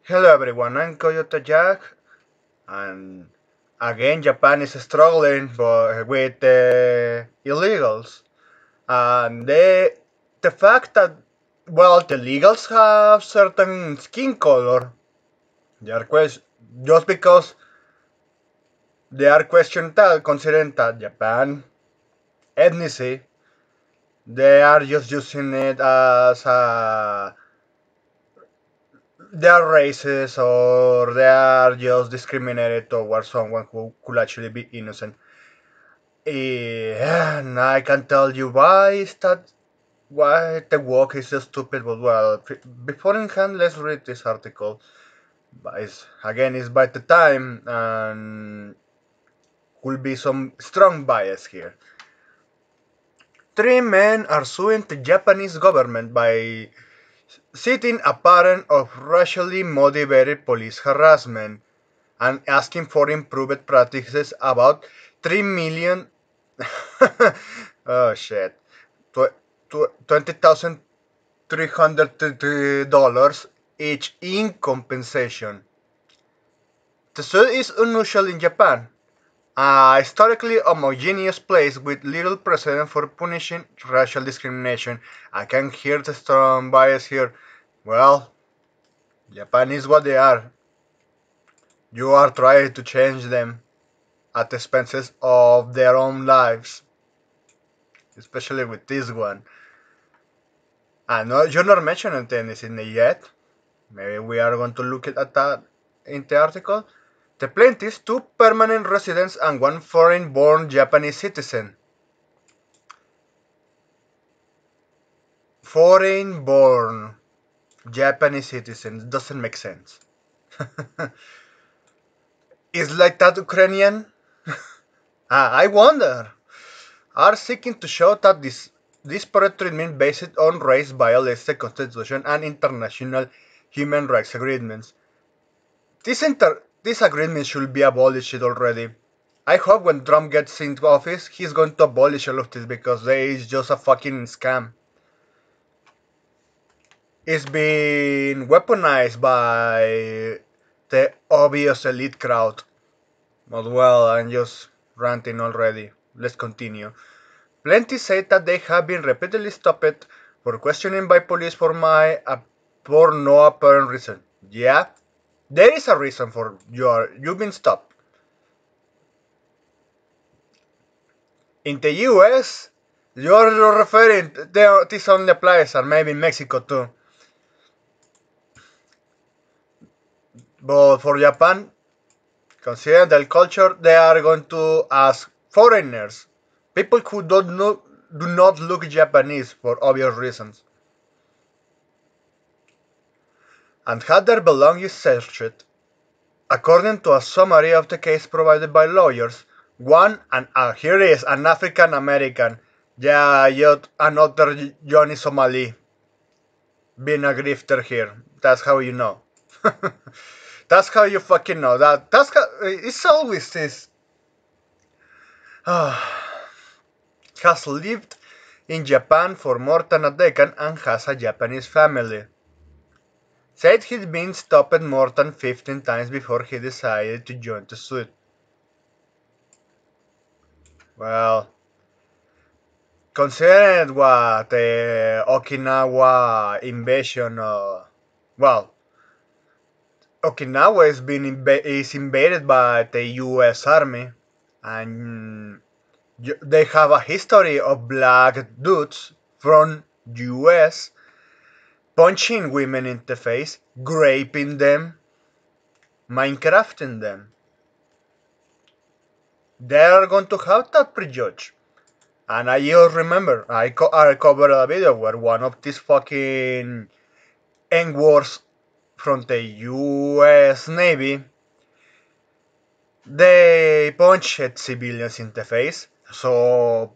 Hello everyone, I'm Coyote Jack, and again Japan is struggling with illegals, and the fact that the illegals have certain skin color, they are just because they are questioned that considering that Japan ethnicity, they are just using it as they are racist or they are just discriminated towards someone who could actually be innocent. And I can tell you why the walk is so stupid, but beforehand, let's read this article. But it's by the time, and could be some strong bias here. Three men are suing the Japanese government by citing a pattern of racially motivated police harassment and asking for improved practices about 3 million. Oh shit. $20,300 each in compensation. The suit is unusual in Japan, a historically homogeneous place with little precedent for punishing racial discrimination. I can hear the strong bias here. Well, Japan is what they are. You are trying to change them at the expenses of their own lives, especially with this one. And no, you're not mentioning anything yet. Maybe we are going to look at that in the article. The plaintiffs, two permanent residents and one foreign-born Japanese citizen. Foreign-born Japanese citizen doesn't make sense. Is like that Ukrainian? I wonder. Are seeking to show that this disparate treatment based on race violates the Constitution and international human rights agreements. This agreement should be abolished already. I hope when Trump gets into office, he's going to abolish all of this because they is just a fucking scam. It's been weaponized by the obvious elite crowd. But I'm just ranting already. Let's continue. Plenty say that they have been repeatedly stopped for questioning by police for no apparent reason. Yeah, there is a reason for you've been stopped. In the US, you're referring this only applies, or maybe in Mexico too. But for Japan, considering the culture, they are going to ask foreigners, people who do not look Japanese for obvious reasons, and had their belongings searched. According to a summary of the case provided by lawyers, here is an African American, yet another Johnny Somali, being a grifter here. That's how you know. That's how you fucking know that. It's always this. Has lived in Japan for more than a decade and has a Japanese family. Said he'd been stopped more than 15 times before he decided to join the suit. Well, considering what the Okinawa invasion, Okinawa is invaded by the U.S. Army, and they have a history of black dudes from U.S. punching women in the face, raping them, Minecrafting them. They are going to have that prejudge. And I just remember, I covered a video where one of these fucking N-words from the US Navy, they punched civilians in the face. So,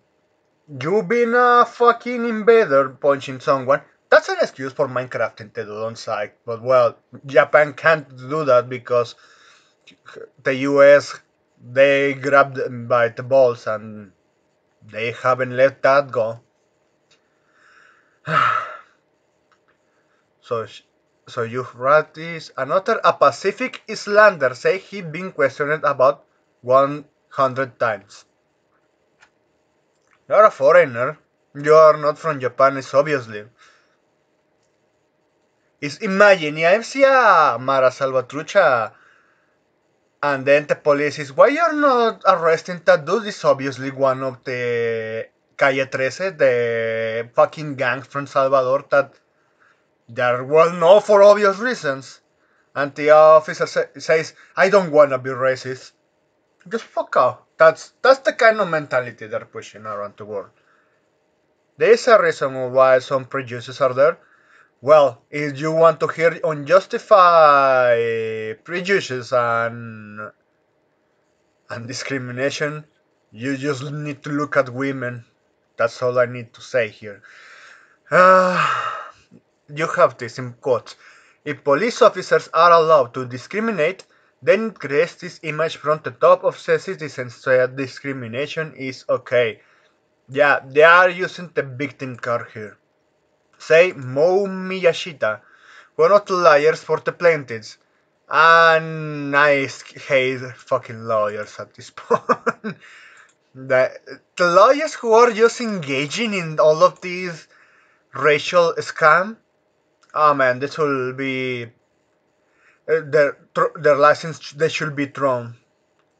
you being a fucking invader punching someone, that's an excuse for Minecrafting the dude on site. But Japan can't do that because the US, they grabbed them by the balls and they haven't let that go. So So you've read this. Another, a Pacific Islander, say he been questioned about 100 times. You're a foreigner. You are not from Japan, it's obviously. Is imagine if see a Mara Salvatrucha and then the police is, why you're not arresting that dude? Is obviously one of the Calle 13, the fucking gang from Salvador that they're well known for obvious reasons. And the officer says, I don't wanna be racist. Just fuck off. That's the kind of mentality they're pushing around the world. There's a reason why some prejudices are there. Well, if you want to hear unjustified prejudices and discrimination, you just need to look at women. That's all I need to say here. Uh, you have this in quotes. If police officers are allowed to discriminate, then it creates this image from the top of the citizens that discrimination is okay. Yeah, they are using the victim card here. Say Mo Miyashita, one of the lawyers for the plaintiffs. And I hate fucking lawyers at this point. The lawyers who are just engaging in all of these racial scam, oh man, this will be their license. They should be thrown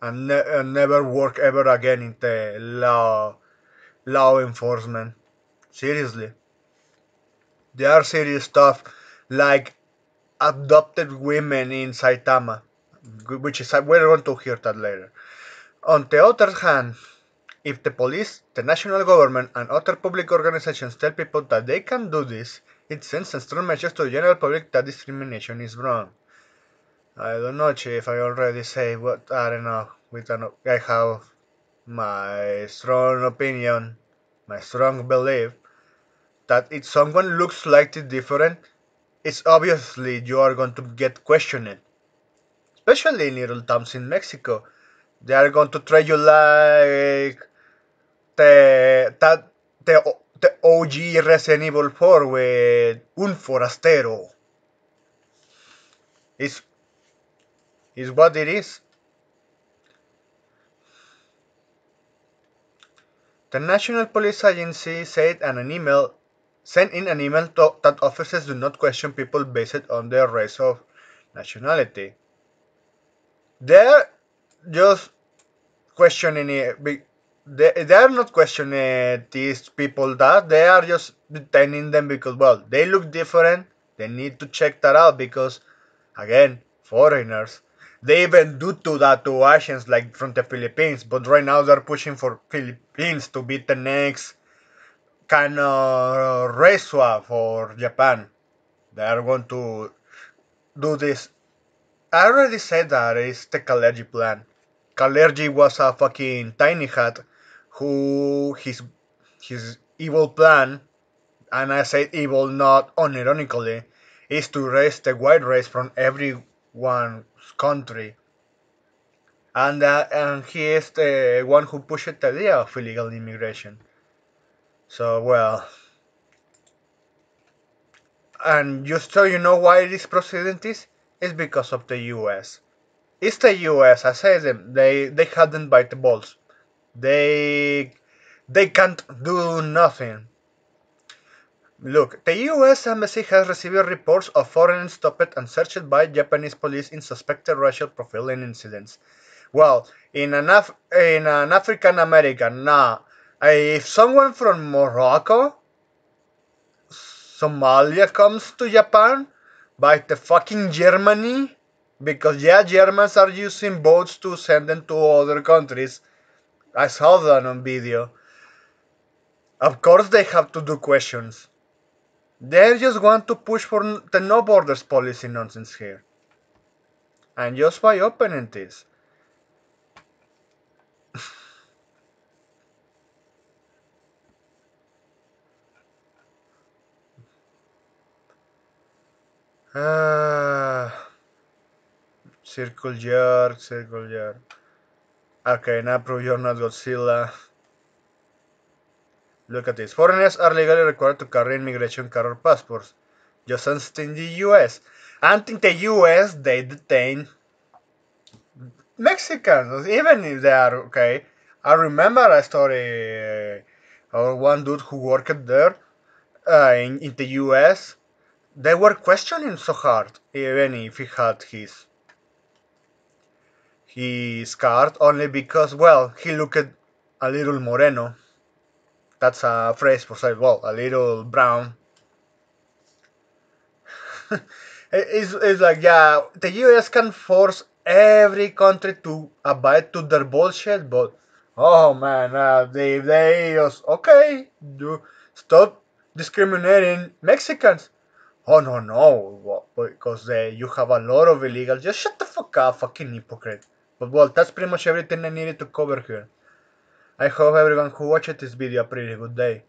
and never work ever again in the law enforcement. Seriously, there are serious stuff like adopted women in Saitama, which is we're going to hear that later. On the other hand, if the police, the national government, and other public organizations tell people that they can do this, it sends a strong message to the general public that discrimination is wrong. I don't know, Chief. I already say what I don't know. I have my strong opinion, my strong belief that if someone looks slightly different, it's obviously you are going to get questioned. Especially in little towns in Mexico, they are going to treat you like the the OG Resident Evil 4 with un forastero is what it is. The National Police Agency said in an email sent in an email that officers do not question people based on their race or nationality. They're just questioning it. They are not questioning these people that they are just detaining them because well they look different. They need to check that out because again foreigners. They even do to that to Asians like from the Philippines, but right now they're pushing for Philippines to be the next kind of race swap for Japan. They are going to do this. I already said that it's the Kalergi plan. Kalergi was a fucking tiny hat who his evil plan, and I say evil not unironically, is to raise the white race from everyone's country. And he is the one who pushed the idea of illegal immigration. So well, and just so you know why this precedent is because of the U.S. It's the U.S. I say them. They hadn't bite the balls. They they can't do nothing. Look, the U.S. Embassy has received reports of foreigners stopped and searched by Japanese police in suspected racial profiling incidents. Well, in an African American, nah. If someone from Morocco, Somalia comes to Japan, by the fucking Germany, because yeah, Germans are using boats to send them to other countries. I saw that on video. Of course, they have to do questions. They just want to push for the no borders policy nonsense here. And just by opening this. Ah, circle jerk. Okay, now prove you're not Godzilla. Look at this. Foreigners are legally required to carry immigration card or passports. just as in the US. And in the US, they detain Mexicans, even if they are okay. I remember a story of one dude who worked there in the US. They were questioning so hard, even if he had his card, only because, well, he looked a little moreno. That's a phrase for say, well, a little brown. It's like, yeah, the US can force every country to abide to their bullshit, but oh man, they just, okay, do stop discriminating Mexicans. Oh no, no, because you have a lot of illegal. Just shut the fuck up, fucking hypocrite. But well, that's pretty much everything I needed to cover here. I hope everyone who watched this video a pretty good day.